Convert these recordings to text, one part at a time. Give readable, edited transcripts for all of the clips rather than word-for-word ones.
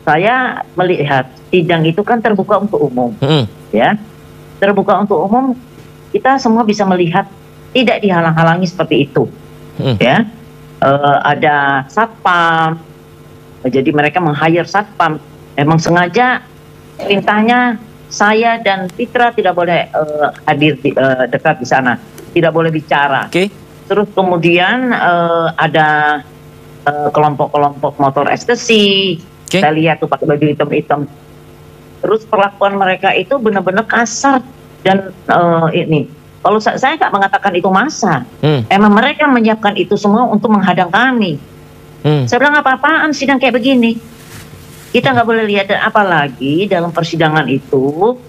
saya melihat sidang itu kan terbuka untuk umum, ya, terbuka untuk umum, kita semua bisa melihat tidak dihalang-halangi seperti itu, ya. Ada satpam, jadi mereka meng-hire satpam, emang sengaja perintahnya saya dan Fitra tidak boleh hadir dekat di sana, tidak boleh bicara. Terus kemudian ada kelompok-kelompok motor ekstasi. Saya lihat tuh pakai baju hitam-hitam. Terus perlakuan mereka itu benar-benar kasar dan ini. Kalau saya nggak mengatakan itu massa, emang mereka menyiapkan itu semua untuk menghadang kami. Saya bilang apa-apaan sidang kayak begini. Kita nggak boleh lihat, dan apalagi dalam persidangan itu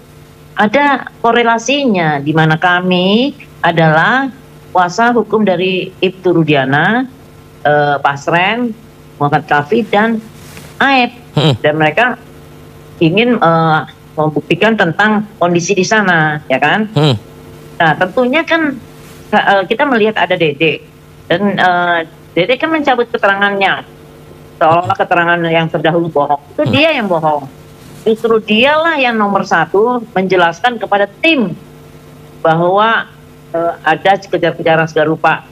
ada korelasinya di mana kami adalah kuasa hukum dari Ibtu Rudiana, Pasren, Muhammad Kafi dan Aib, dan mereka ingin membuktikan tentang kondisi di sana, ya kan? Nah, tentunya kan kita melihat ada Dede, dan Dede kan mencabut keterangannya, seolah-olah keterangan yang terdahulu bohong. Itu dia yang bohong. Justru dialah yang nomor satu menjelaskan kepada tim bahwa ada kejar-kejaran segala rupa.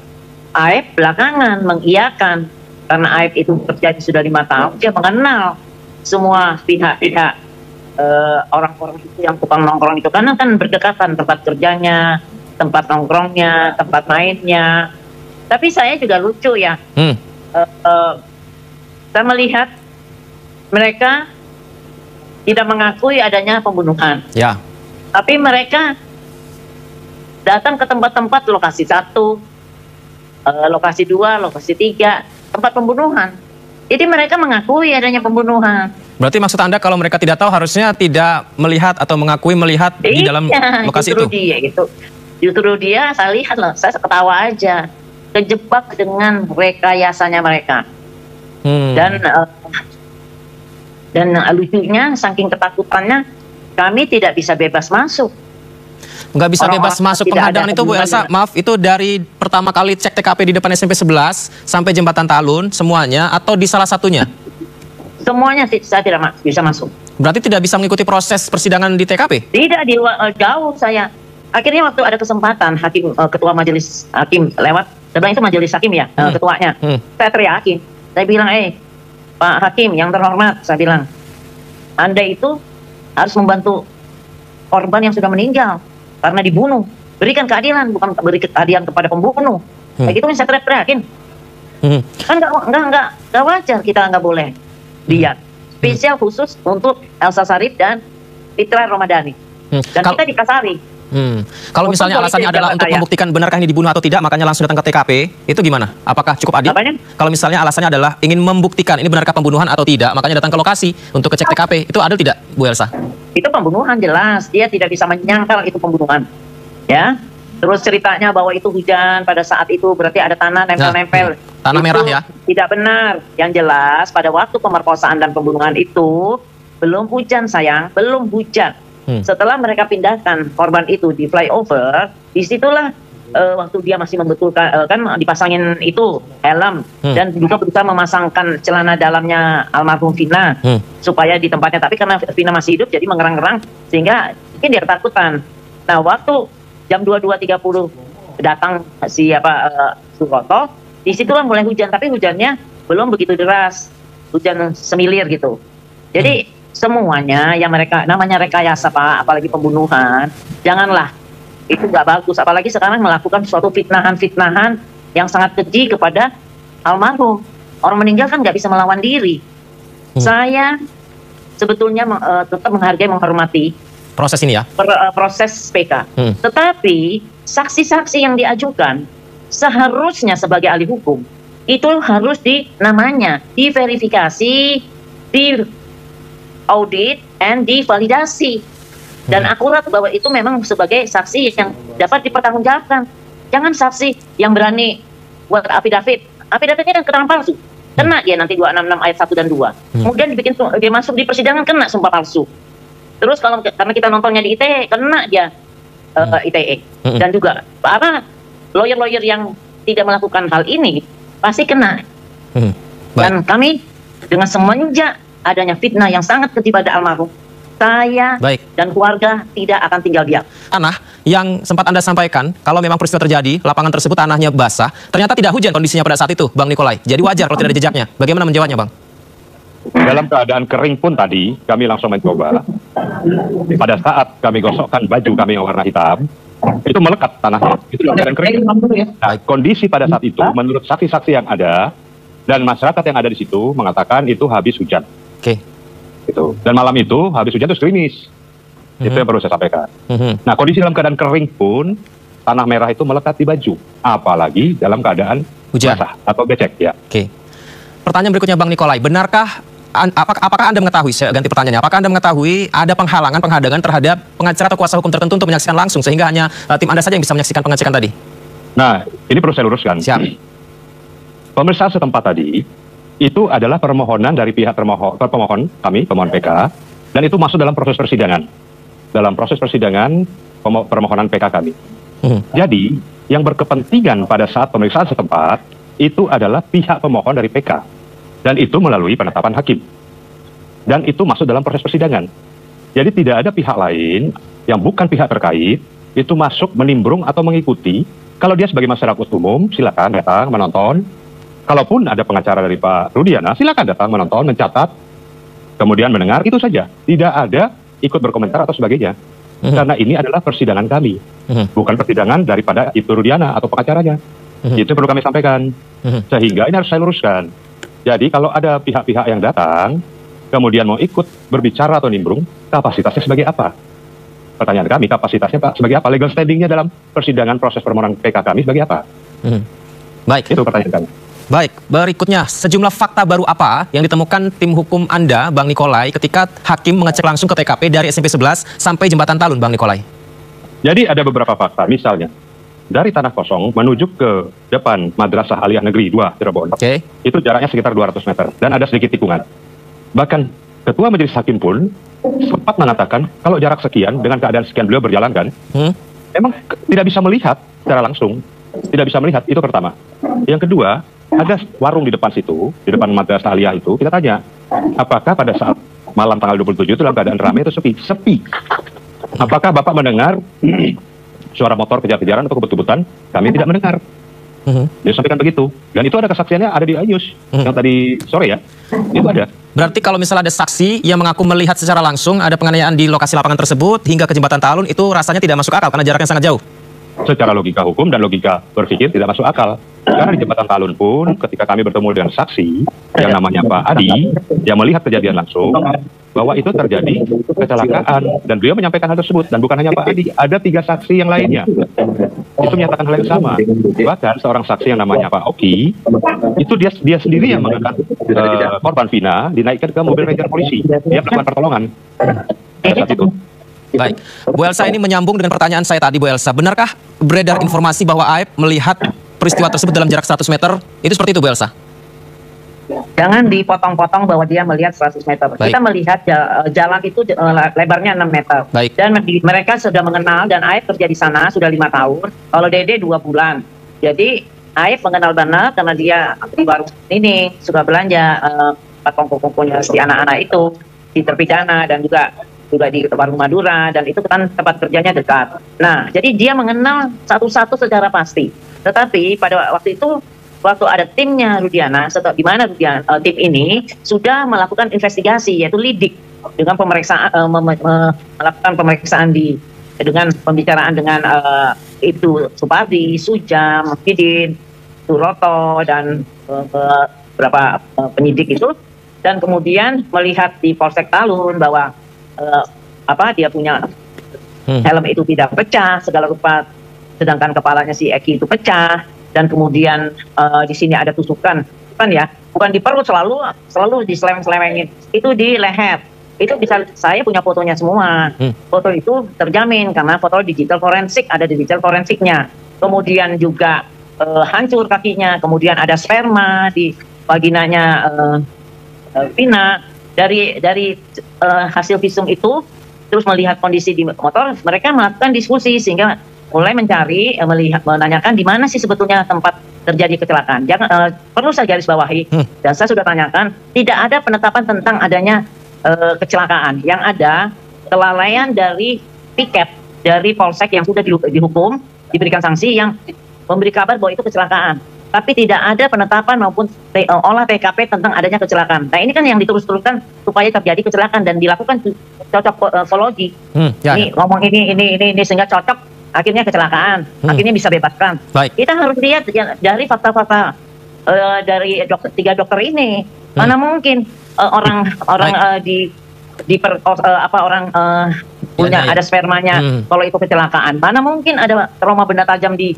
Aib belakangan mengiyakan. Karena aib itu terjadi sudah 5 tahun, dia mengenal semua pihak-pihak orang-orang itu yang tukang nongkrong itu, karena kan berdekatan tempat kerjanya, tempat nongkrongnya, tempat mainnya. Tapi saya juga lucu ya, saya melihat mereka tidak mengakui adanya pembunuhan, tapi mereka datang ke tempat-tempat lokasi 1, lokasi 2, lokasi 3, tempat pembunuhan. Jadi mereka mengakui adanya pembunuhan. Berarti maksud Anda kalau mereka tidak tahu harusnya tidak melihat atau mengakui melihat di dalam lokasi itu? Justru dia, saya lihat loh, saya ketawa aja, kejebak dengan rekayasanya mereka. Dan lucunya, saking ketakutannya, kami tidak bisa bebas masuk. Nggak bisa bebas masuk penghadangan itu, Bu Elsa. Maaf, itu dari pertama kali cek TKP di depan SMP 11 sampai Jembatan Talun semuanya, atau di salah satunya? Semuanya saya tidak bisa masuk. Berarti tidak bisa mengikuti proses persidangan di TKP? Tidak, jauh saya. Akhirnya waktu ada kesempatan hakim, ketua majelis hakim lewat, saya bilang itu majelis hakim ya, ketuanya. Saya teriakin, saya bilang, Pak Hakim yang terhormat, saya bilang, Anda itu harus membantu korban yang sudah meninggal karena dibunuh. Berikan keadilan, bukan beri keadilan kepada pembunuh. Kayak gitu saya teriak-teriakin. Kan nggak wajar, kita nggak boleh lihat. Spesial khusus untuk Elsa Sharif dan Fitra Ramadhani. Dan kita dikasari. Kalau misalnya alasannya adalah untuk membuktikan benarkah ini dibunuh atau tidak, makanya langsung datang ke TKP, itu gimana? Apakah cukup adil? Kalau misalnya alasannya adalah ingin membuktikan ini benarkah pembunuhan atau tidak, makanya datang ke lokasi untuk ngecek TKP, itu adil tidak, Bu Elsa? Itu pembunuhan jelas, dia tidak bisa menyangkal itu pembunuhan, ya. Terus ceritanya bahwa itu hujan pada saat itu, berarti ada tanah nempel-nempel. Tanah merah ya? Tidak benar. Yang jelas pada waktu pemerkosaan dan pembunuhan itu belum hujan sayang, belum hujan. Setelah mereka pindahkan korban itu di flyover, disitulah waktu dia masih membetulkan, kan dipasangin itu helm, dan juga berusaha memasangkan celana dalamnya almarhum Vina supaya di tempatnya, tapi karena Vina masih hidup jadi mengerang-gerang sehingga mungkin dia ketakutan. Nah, waktu jam 22.30 datang si Suroto, disitulah mulai hujan, tapi hujannya belum begitu deras, hujan semilir gitu. Jadi semuanya yang mereka namanya rekayasa Pak, apalagi pembunuhan, janganlah, itu nggak bagus. Apalagi sekarang melakukan suatu fitnahan yang sangat keji kepada almarhum. Orang meninggal kan nggak bisa melawan diri. Saya sebetulnya tetap menghargai, menghormati proses ini ya, proses PK. Tetapi saksi-saksi yang diajukan seharusnya sebagai ahli hukum itu harus diverifikasi, di audit, and divalidasi dan akurat bahwa itu memang sebagai saksi yang dapat dipertanggungjawabkan. Jangan saksi yang berani buat afidavitnya kan keterangan palsu, kena dia nanti 266 ayat 1 dan 2. Kemudian dia masuk di persidangan kena sumpah palsu. Terus karena kita nontonnya di ITE, kena dia ITE. Dan juga para lawyer-lawyer yang tidak melakukan hal ini pasti kena. Dan kami dengan semenjak adanya fitnah yang sangat keji pada almarhum, saya dan keluarga tidak akan tinggal diam. Tanah yang sempat Anda sampaikan, kalau memang peristiwa terjadi, lapangan tersebut tanahnya basah, ternyata tidak hujan kondisinya pada saat itu, Bang Nikolai. Jadi wajar kalau tidak ada jejaknya. Bagaimana menjawabnya, Bang? Dalam keadaan kering pun tadi, kami langsung mencoba. Pada saat kami gosokkan baju kami yang warna hitam, itu melekat tanahnya. Itu dalam keadaan kering. Nah, kondisi pada saat itu, menurut saksi-saksi yang ada, dan masyarakat yang ada di situ, mengatakan itu habis hujan. Gitu. Dan malam itu, habis hujan itu gerimis. Itu yang perlu saya sampaikan. Nah, kondisi dalam keadaan kering pun, tanah merah itu melekat di baju. Apalagi dalam keadaan hujan basah atau becek. Ya. Pertanyaan berikutnya, Bang Nikolai, benarkah apakah Anda mengetahui, saya ganti pertanyaannya, apakah Anda mengetahui ada penghadangan terhadap pengacara atau kuasa hukum tertentu untuk menyaksikan langsung, sehingga hanya tim Anda saja yang bisa menyaksikan pengecekan tadi? Nah, ini perlu saya luruskan. Siap. Pemeriksaan setempat tadi, itu adalah permohonan dari pihak pemohon kami, pemohon PK, dan itu masuk dalam proses persidangan. Dalam proses persidangan, permohonan PK kami. Jadi, yang berkepentingan pada saat pemeriksaan setempat, itu adalah pihak pemohon dari PK. Dan itu melalui penetapan hakim. Dan itu masuk dalam proses persidangan. Jadi tidak ada pihak lain yang bukan pihak terkait, itu masuk menimbrung atau mengikuti. Kalau dia sebagai masyarakat umum, silakan datang menonton. Kalaupun ada pengacara dari Pak Rudiana, silakan datang menonton, mencatat, kemudian mendengar, itu saja. Tidak ada ikut berkomentar atau sebagainya. Karena ini adalah persidangan kami. Bukan persidangan daripada Ibu Rudiana atau pengacaranya. Itu perlu kami sampaikan. Sehingga ini harus saya luruskan. Jadi kalau ada pihak-pihak yang datang, kemudian mau ikut berbicara atau nimbrung, kapasitasnya sebagai apa? Pertanyaan kami, kapasitasnya Pak sebagai apa? Legal standingnya dalam persidangan proses permohonan PK kami sebagai apa? Baik. Itu pertanyaan kami. Baik, berikutnya, sejumlah fakta baru apa yang ditemukan tim hukum Anda, Bang Nikolai, ketika hakim mengecek langsung ke TKP dari SMP 11 sampai Jembatan Talun, Bang Nikolai? Jadi ada beberapa fakta, misalnya, dari tanah kosong menuju ke depan Madrasah Aliyah Negeri 2 Cirebon. Itu jaraknya sekitar 200 meter dan ada sedikit tikungan. Bahkan Ketua Majelis Hakim pun sempat mengatakan kalau jarak sekian dengan keadaan sekian beliau berjalan kan, emang tidak bisa melihat secara langsung, tidak bisa melihat, itu pertama. Yang kedua, ada warung di depan situ, di depan Madrasah Aliyah itu, kita tanya, apakah pada saat malam tanggal 27 itu dalam keadaan ramai itu sepi? Sepi. Apakah Bapak mendengar suara motor kejar-kejaran atau kebut-kebutan? Kami tidak mendengar. Dia sampaikan begitu. Dan itu ada kesaksiannya, ada di Ayus. Yang tadi sore ya, itu ada. Berarti kalau misalnya ada saksi yang mengaku melihat secara langsung ada penganiayaan di lokasi lapangan tersebut hingga ke Jembatan Talun, itu rasanya tidak masuk akal karena jaraknya sangat jauh. Secara logika hukum dan logika berpikir tidak masuk akal. Karena di Jembatan Talun pun ketika kami bertemu dengan saksi yang namanya Pak Adi yang melihat kejadian langsung bahwa itu terjadi kecelakaan dan beliau menyampaikan hal tersebut. Dan bukan hanya Pak Adi, ada 3 saksi yang lainnya itu menyatakan hal yang sama. Bahkan seorang saksi yang namanya Pak Oki itu dia sendiri yang mengangkat korban Vina dinaikkan ke mobil Ranger polisi. Dia melakukan pertolongan pada saat itu. Baik, Bu Elsa, ini menyambung dengan pertanyaan saya tadi, Bu Elsa. Benarkah beredar informasi bahwa Aib melihat peristiwa tersebut dalam jarak 100 meter? Itu seperti itu, Bu Elsa? Jangan dipotong-potong bahwa dia melihat 100 meter. Baik. Kita melihat jalan itu lebarnya 6 meter. Baik. Dan mereka sudah mengenal, dan Aib kerja di sana sudah 5 tahun. Kalau Dede 2 bulan. Jadi Aib mengenal benar karena dia di warung ini suka belanja kongko-kongkonya si anak-anak itu di terpidana dan juga di warung Madura, dan itu kan tempat kerjanya dekat. Nah, jadi dia mengenal satu-satu secara pasti. Tetapi pada waktu itu, waktu ada timnya Rudiana, di mana tim ini sudah melakukan investigasi, yaitu lidik, dengan pemeriksaan, melakukan pemeriksaan dengan pembicaraan dengan itu Supardi, Sujam, Fidin, Suroto, dan beberapa penyidik itu, dan kemudian melihat di Polsek Talun bahwa dia punya helm itu tidak pecah segala rupa, sedangkan kepalanya si Eki itu pecah, dan kemudian di sini ada tusukan, bukan di perut, selalu diseleweng-selewengin, itu di leher. Itu bisa, saya punya fotonya semua. Foto itu terjamin karena foto digital forensik, ada digital forensiknya. Kemudian juga hancur kakinya, kemudian ada sperma di vaginanya Vina. Dari hasil visum itu, terus melihat kondisi di motor, mereka melakukan diskusi sehingga mulai mencari, menanyakan di mana sih sebetulnya tempat terjadi kecelakaan. Jangan perlu saya garis bawahi, dan saya sudah tanyakan, tidak ada penetapan tentang adanya kecelakaan. Yang ada kelalaian dari piket dari polsek yang sudah dihukum, diberikan sanksi, yang memberi kabar bahwa itu kecelakaan. Tapi tidak ada penetapan maupun olah TKP tentang adanya kecelakaan. Nah, ini kan yang diterus-teruskan supaya terjadi kecelakaan dan dilakukan cocokologi. Ini ngomong ini sehingga cocok, akhirnya kecelakaan, akhirnya bisa bebaskan. Baik. Kita harus lihat dari fakta-fakta dari tiga dokter ini. Mana mungkin orang punya ada spermanya kalau itu kecelakaan. Mana mungkin ada trauma benda tajam di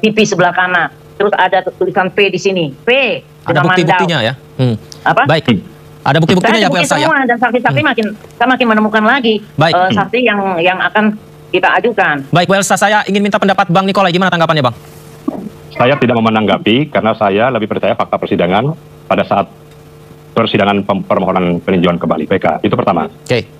pipi sebelah kanan. Terus ada tulisan P di sini. P. Ada bukti-buktinya ya. Apa? Baik. Ada bukti-buktinya ya Bu Elsa ya. Dan saksi-saksi makin menemukan lagi saksi yang akan kita ajukan. Baik Bu Elsa, saya ingin minta pendapat Bang Nikolai. Gimana tanggapannya Bang? Saya tidak mau menanggapi karena saya lebih percaya fakta persidangan pada saat persidangan permohonan peninjauan kembali PK. Itu pertama.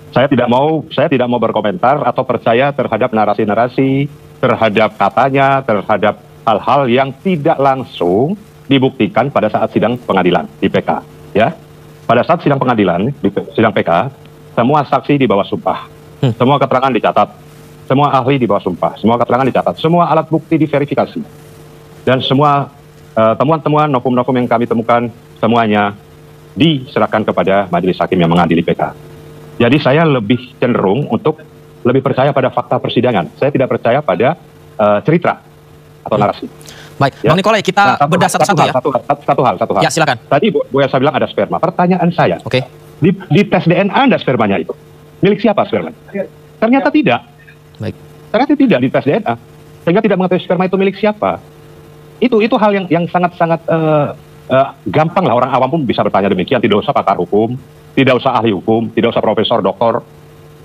Saya tidak mau berkomentar atau percaya terhadap narasi-narasi, terhadap katanya, terhadap hal-hal yang tidak langsung dibuktikan pada saat sidang pengadilan di PK. Ya, pada saat sidang pengadilan di sidang PK, semua saksi di bawah sumpah, semua keterangan dicatat, semua ahli di bawah sumpah, semua keterangan dicatat, semua alat bukti diverifikasi, dan semua temuan-temuan novum-novum yang kami temukan semuanya diserahkan kepada majelis hakim yang mengadili PK. Jadi saya lebih cenderung untuk lebih percaya pada fakta persidangan. Saya tidak percaya pada cerita atau narasi. Baik, ya. Bang Nikolai, kita bedah satu-satu ya. Satu hal. Ya, silakan. Tadi Bu Elsa bilang ada sperma. Pertanyaan saya, di tes DNA ada spermanya itu? Milik siapa spermanya? Ternyata tidak. Baik. Ternyata tidak di tes DNA. Sehingga tidak mengetahui sperma itu milik siapa. Itu hal yang sangat-sangat gampang lah, orang awam pun bisa bertanya demikian. Tidak usah pakar hukum, tidak usah ahli hukum, tidak usah profesor, doktor.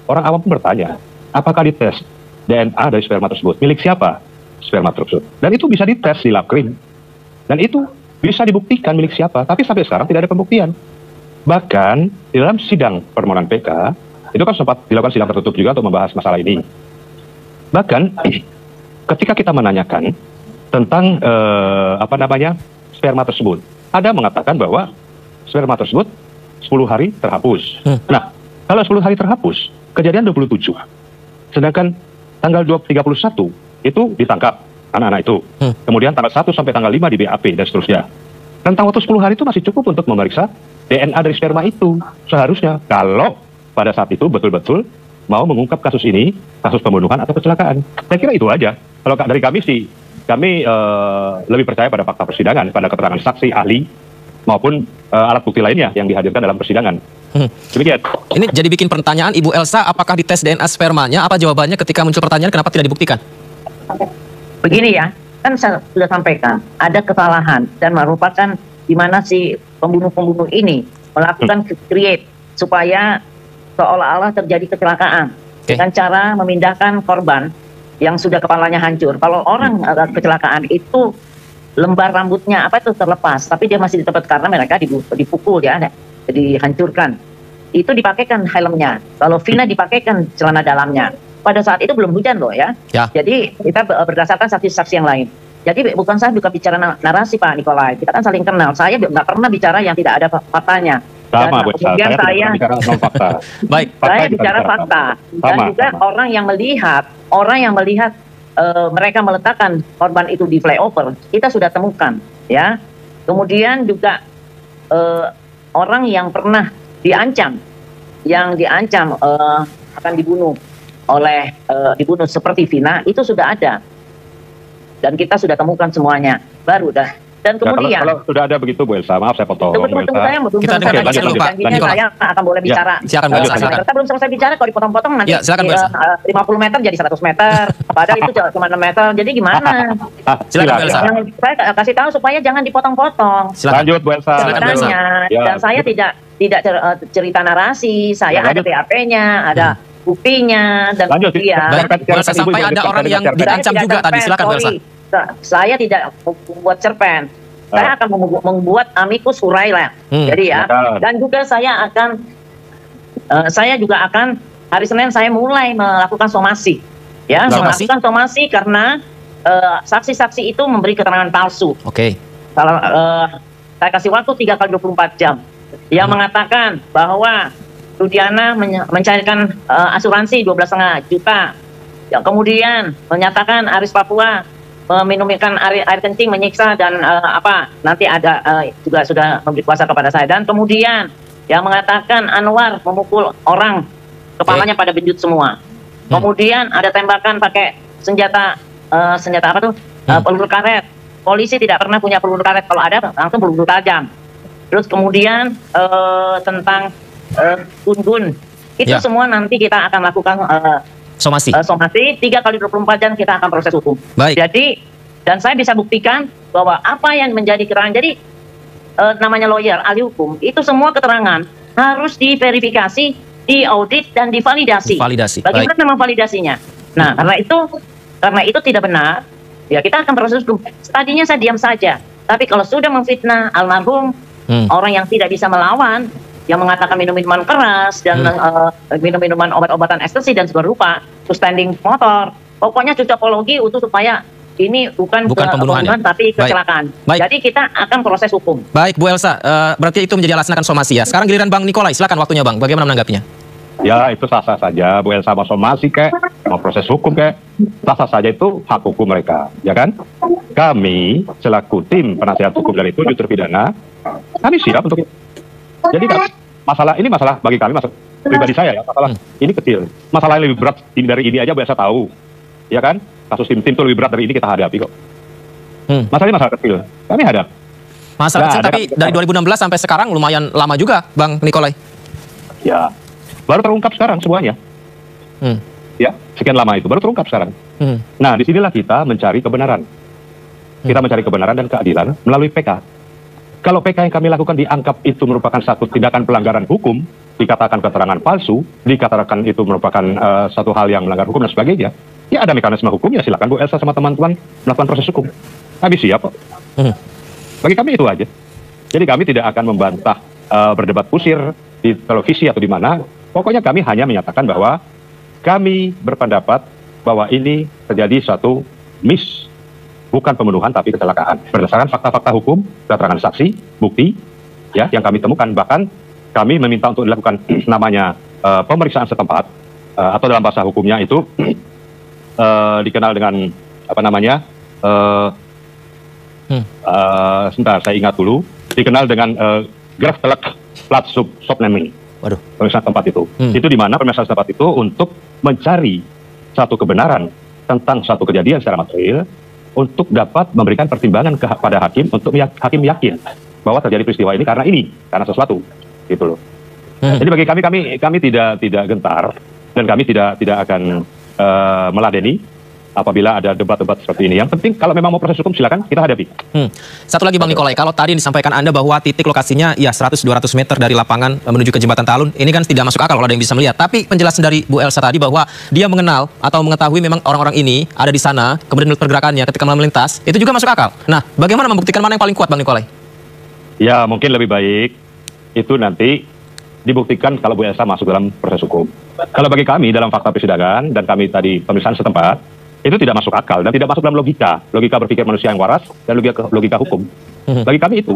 Orang awam pun bertanya, apakah di tes DNA dari sperma tersebut milik siapa sperma tersebut? Dan itu bisa dites di lab krim. Dan itu bisa dibuktikan milik siapa. Tapi sampai sekarang tidak ada pembuktian. Bahkan di dalam sidang permohonan PK, itu kan sempat dilakukan sidang tertutup juga untuk membahas masalah ini. Bahkan ketika kita menanyakan tentang sperma tersebut, ada mengatakan bahwa sperma tersebut 10 hari terhapus. Nah, kalau 10 hari terhapus, kejadian 27. Sedangkan tanggal 31 itu ditangkap anak-anak itu. Kemudian tanggal 1 sampai tanggal 5 di BAP dan seterusnya. Rentang waktu 10 hari itu masih cukup untuk memeriksa DNA dari sperma itu. Seharusnya kalau pada saat itu betul-betul mau mengungkap kasus ini, kasus pembunuhan atau kecelakaan. Saya kira itu aja. Kalau dari kami sih, kami lebih percaya pada fakta persidangan, pada keterangan saksi, ahli, maupun alat bukti lainnya yang dihadirkan dalam persidangan. Demikian. Ini jadi bikin pertanyaan, Ibu Elsa, apakah di tes DNA spermanya? Apa jawabannya ketika muncul pertanyaan kenapa tidak dibuktikan? Begini ya, kan saya sudah sampaikan, ada kesalahan dan merupakan di mana si pembunuh-pembunuh ini melakukan create supaya seolah-olah terjadi kecelakaan dengan cara memindahkan korban yang sudah kepalanya hancur. Kalau orang kecelakaan itu lembar rambutnya apa itu terlepas, tapi dia masih di tempat karena mereka dipukul ya, dihancurkan. Itu dipakaikan helmnya. Kalau Vina dipakaikan celana dalamnya. Pada saat itu belum hujan loh ya. Jadi kita berdasarkan saksi-saksi yang lain. Jadi bukan bicara narasi Pak Nikolai. Kita kan saling kenal. Saya nggak pernah bicara yang tidak ada faktanya. Sama, dan kemudian saya bicara fakta. Baik. Saya bicara fakta. Dan juga orang yang melihat mereka meletakkan korban itu di flyover, kita sudah temukan ya. Kemudian juga orang yang pernah diancam akan dibunuh seperti Vina, itu sudah ada dan kita sudah temukan semuanya baru dan kemudian kalau sudah ada begitu Bu Elsa, maaf saya potong. Tunggu, saya belum selesai. Saya akan boleh bicara. Silakan, kita belum selesai bicara, kalau dipotong-potong nanti ya, silakan, 50 meter jadi 100 meter, padahal itu cuma 6 meter, jadi gimana? Silakan, Elsa. Saya kasih tahu supaya jangan dipotong-potong. Lanjut Bu Elsa. Dan saya tidak cerita narasi, saya ada BAP-nya, ada buktinya, dan sampai ada orang yang diancam juga tadi. Silakan, Elsa. Saya tidak membuat cerpen. Saya akan membuat amicus curiae lah. Jadi ya, dan juga saya juga akan hari Senin saya mulai melakukan somasi Ya, melakukan somasi karena saksi-saksi itu memberi keterangan palsu. Kalau saya kasih waktu 3 kali 24 jam. Dia mengatakan bahwa Rudiana mencairkan asuransi 12,5 juta. Ya, kemudian menyatakan Aris Papua meminumkan air kencing, menyiksa dan nanti ada juga sudah memberi kuasa kepada saya. Dan kemudian yang mengatakan Anwar memukul orang, kepalanya pada benjut semua. Kemudian ada tembakan pakai senjata apa tuh? Peluru karet. Polisi tidak pernah punya peluru karet, kalau ada langsung peluru tajam. Terus kemudian tentang Gun-Gun itu semua nanti kita akan lakukan somasi 3 kali 24 jam, kita akan proses hukum. Jadi, dan saya bisa buktikan bahwa apa yang menjadi keterangan, jadi namanya lawyer, ahli hukum, itu semua keterangan harus diverifikasi, diaudit dan divalidasi. Bagaimana memvalidasinya? Nah, karena itu tidak benar, ya kita akan proses hukum. Tadinya saya diam saja, tapi kalau sudah memfitnah almarhum, orang yang tidak bisa melawan, yang mengatakan minum minuman keras dan minum minuman obat-obatan ekstasi dan serupa, standing motor, pokoknya cocokologi untuk supaya ini bukan pembunuhan tapi kecelakaan. Jadi kita akan proses hukum. Baik, Bu Elsa, berarti itu menjadi alasan akan somasi ya. Sekarang giliran Bang Nikolai, silakan waktunya Bang. Bagaimana menanggapinya? Ya, itu sah-sah saja. Bu Elsa mau somasi mau proses hukum sah-sah saja, itu hak hukum mereka, ya kan? Kami selaku tim penasihat hukum dari 7 terpidana, kami siap untuk itu. Jadi masalah bagi kami, masalah pribadi saya ya, masalah ini kecil. Masalah yang lebih berat dari ini aja Bu Elsa tahu, ya kan? Kasus tim itu lebih berat dari ini kita hadapi kok. Masalah kecil, kami hadap. Masalah kecil, tapi dari 2016 sampai sekarang lumayan lama juga, Bang Nikolai. Ya, baru terungkap sekarang semuanya. Ya, sekian lama itu baru terungkap sekarang. Nah, disinilah kita mencari kebenaran. Kita mencari kebenaran dan keadilan melalui PK. Kalau PK yang kami lakukan dianggap itu merupakan satu tindakan pelanggaran hukum, dikatakan keterangan palsu, dikatakan itu merupakan satu hal yang melanggar hukum dan sebagainya, ya ada mekanisme hukumnya, silakan Bu Elsa sama teman-teman melakukan proses hukum. Kami siap kok. Bagi kami itu aja. Jadi kami tidak akan membantah berdebat kusir di televisi atau di mana. Pokoknya kami hanya menyatakan bahwa kami berpendapat bahwa ini terjadi suatu bukan pembunuhan tapi kecelakaan. Berdasarkan fakta-fakta hukum, keterangan saksi, bukti ya yang kami temukan, bahkan kami meminta untuk dilakukan namanya pemeriksaan setempat atau dalam bahasa hukumnya itu dikenal dengan apa namanya? Sebentar, saya ingat dulu. Dikenal dengan Graftelek Platsopneming. Waduh. Pemeriksaan tempat itu. Itu di mana pemeriksaan tempat itu untuk mencari satu kebenaran tentang satu kejadian secara material untuk dapat memberikan pertimbangan kepada hakim untuk hakim yakin bahwa terjadi peristiwa ini karena sesuatu, gitu loh. Jadi bagi kami tidak gentar dan kami tidak akan meladeni apabila ada debat-debat seperti ini. Yang penting kalau memang mau proses hukum silakan kita hadapi. Satu lagi Bang Nikolai, kalau tadi disampaikan Anda bahwa titik lokasinya ya 100-200 meter dari lapangan menuju ke Jembatan Talun, ini kan tidak masuk akal kalau ada yang bisa melihat. Tapi penjelasan dari Bu Elsa tadi bahwa dia mengenal atau mengetahui memang orang-orang ini ada di sana, kemudian pergerakannya ketika melintas, itu juga masuk akal. Nah, bagaimana membuktikan mana yang paling kuat Bang Nikolai? Ya, mungkin lebih baik itu nanti dibuktikan kalau Bu Elsa masuk dalam proses hukum. Kalau bagi kami dalam fakta persidangan dan kami tadi pemeriksaan setempat, itu tidak masuk akal dan tidak masuk dalam logika berpikir manusia yang waras dan logika hukum. Bagi kami itu,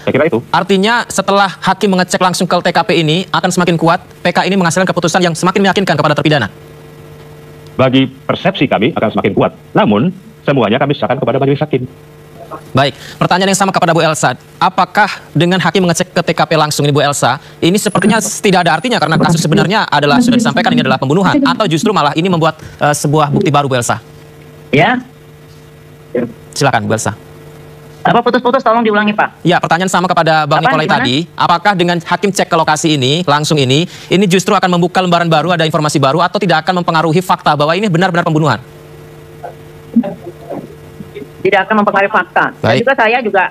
saya kira itu. Artinya setelah hakim mengecek langsung ke TKP ini akan semakin kuat, PK ini menghasilkan keputusan yang semakin meyakinkan kepada terpidana. Bagi persepsi kami akan semakin kuat. Namun semuanya kami serahkan kepada majelis hakim. Baik, pertanyaan yang sama kepada Bu Elsa. Apakah dengan hakim mengecek ke TKP langsung ini Bu Elsa, ini sepertinya tidak ada artinya karena kasus sebenarnya adalah sudah disampaikan ini adalah pembunuhan, atau justru malah ini membuat sebuah bukti baru Bu Elsa? Ya. Silakan Bu Elsa. Apa putus-putus, tolong diulangi Pak. Ya, pertanyaan sama kepada Bang Nikolai tadi. Apakah dengan hakim cek ke lokasi ini langsung ini justru akan membuka lembaran baru, ada informasi baru, atau tidak akan mempengaruhi fakta bahwa ini benar-benar pembunuhan? Tidak akan mempengaruhi fakta. Dan juga saya juga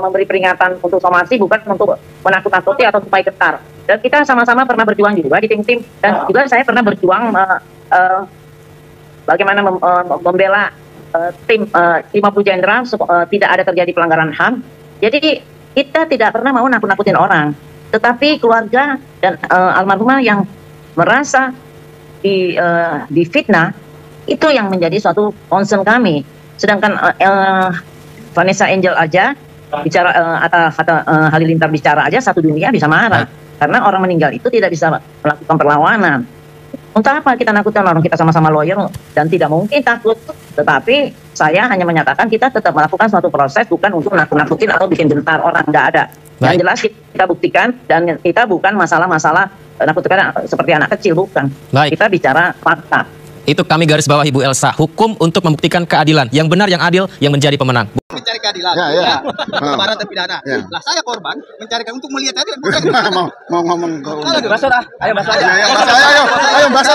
memberi peringatan untuk somasi bukan untuk menakut-nakuti atau supaya getar. Dan kita sama-sama pernah berjuang juga di tim-tim, dan juga saya pernah berjuang bagaimana membela tim 50 jenderal tidak ada terjadi pelanggaran HAM. Jadi kita tidak pernah mau nakut-nakutin orang, tetapi keluarga dan almarhumah yang merasa difitnah, itu yang menjadi suatu concern kami. Sedangkan Vanessa Angel aja bicara kata Halilintar bicara aja satu dunia bisa marah karena orang meninggal itu tidak bisa melakukan perlawanan. Untuk apa kita nakutkan orang, kita sama-sama lawyer dan tidak mungkin takut. Tetapi saya hanya menyatakan kita tetap melakukan suatu proses, bukan untuk nakut-nakutin atau bikin gentar orang, nggak ada. Yang jelas kita buktikan, dan kita bukan masalah-masalah nakutkan seperti anak kecil, bukan. Kita bicara fakta. Itu kami garis bawah Ibu Elsa, hukum untuk membuktikan keadilan, yang benar, yang adil, yang menjadi pemenang. Mencari keadilan, para terpidana. Lah saya korban mencari untuk melihat tadi. Mau ngomong ke Baso dah, ayo baso aja. Ayo baso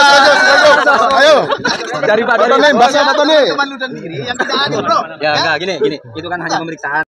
ayo. Daripada baso nih. Teman lu sendiri yang tidak adil, bro. Ya enggak gini, itu kan hanya pemeriksaan.